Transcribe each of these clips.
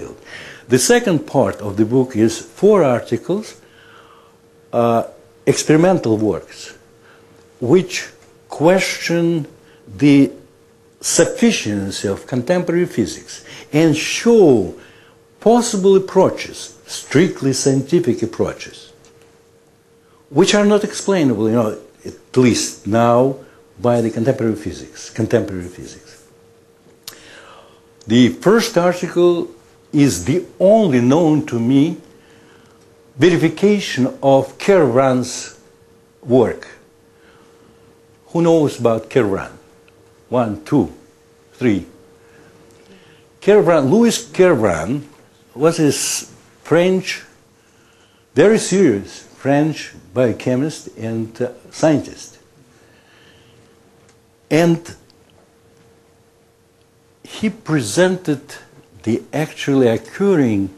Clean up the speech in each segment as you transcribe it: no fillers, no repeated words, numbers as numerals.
field. The second part of the book is 4 articles, experimental works, which question the sufficiency of contemporary physics and show possible approaches, strictly scientific approaches, which are not explainable, at least now, by the contemporary physics. The first article is the only known to me verification of Kervan's work. Who knows about Kervan? 1, 2, 3. Louis Kervan was a French, very serious French biochemist and scientist. And he presented the actually occurring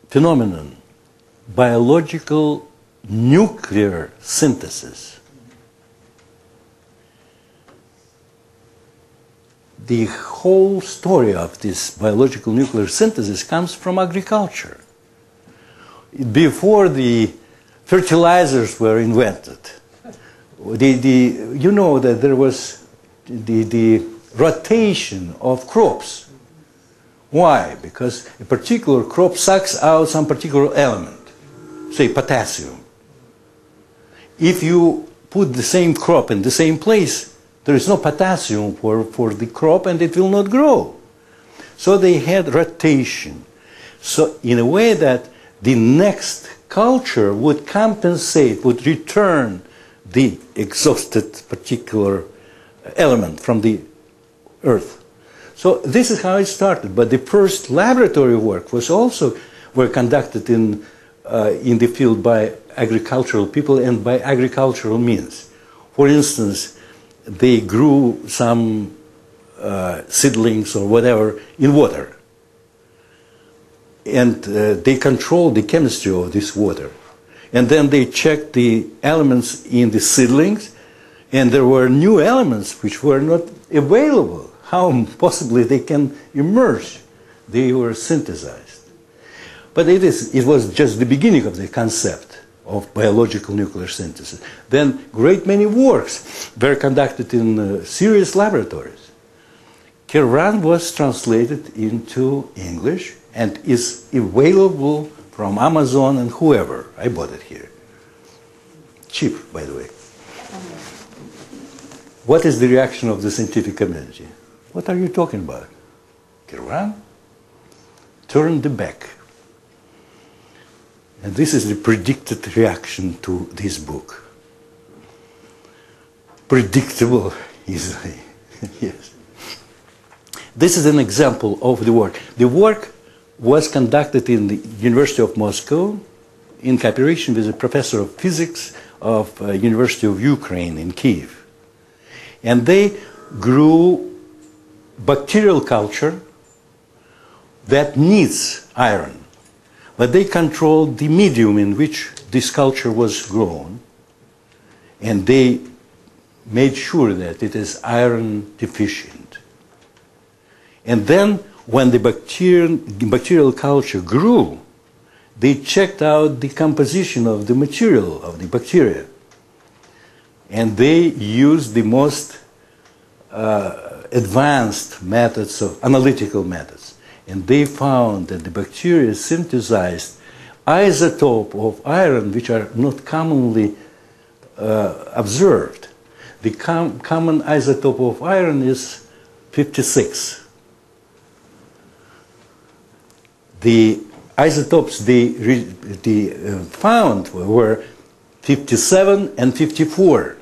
phenomenon, biological nuclear synthesis. The whole story of this biological nuclear synthesis comes from agriculture. Before the fertilizers were invented, you know that there was the rotation of crops. Why? Because a particular crop sucks out some particular element, say potassium. If you put the same crop in the same place, there is no potassium for the crop and it will not grow. So they had rotation. So in a way that the next culture would compensate, would return the exhausted particular element from the earth. So this is how it started. But the first laboratory work were conducted in the field by agricultural people and by agricultural means. For instance, they grew some seedlings or whatever in water. And they controlled the chemistry of this water. And then they checked the elements in the seedlings, and there were new elements which were not available. How possibly they can emerge? They were synthesized. But it was just the beginning of the concept of biological nuclear synthesis. Then great many works were conducted in serious laboratories. Kervan was translated into English and is available from Amazon and whoever. I bought it here. Cheap, by the way. What is the reaction of the scientific community? What are you talking about? Kervan? Turn the back. And this is the predicted reaction to this book. Predictable easily. Yes. This is an example of the work. The work was conducted in the University of Moscow in cooperation with a professor of physics of University of Ukraine in Kiev. And they grew bacterial culture that needs iron. But they controlled the medium in which this culture was grown. And they made sure that it is iron deficient. And then when the bacterial culture grew, they checked out the composition of the material of the bacteria. And they used the most advanced methods, of analytical methods. And they found that the bacteria synthesized isotope of iron which are not commonly observed. The common isotope of iron is 56. The isotopes they found were 57 and 54.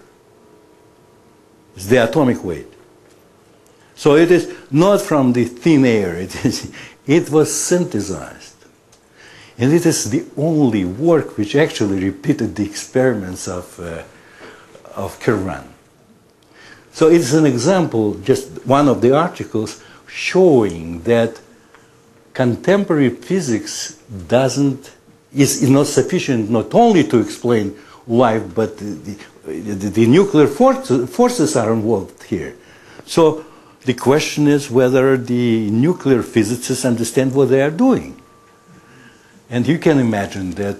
It's the atomic weight. So it is not from the thin air. It was synthesized. And it is the only work which actually repeated the experiments of Kervan. So it's an example, just one of the articles, showing that contemporary physics is not sufficient not only to explain life, but the nuclear forces are involved here. So The question is whether the nuclear physicists understand what they are doing. And you can imagine that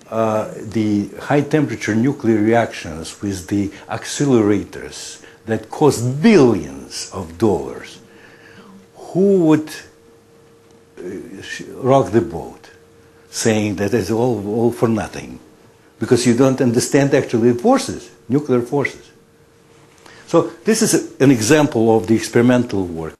the high-temperature nuclear reactions with the accelerators that cost billions of dollars, who would rock the boat, saying that it's all for nothing, because you don't understand actually the forces, nuclear forces. So this is an example of the experimental work.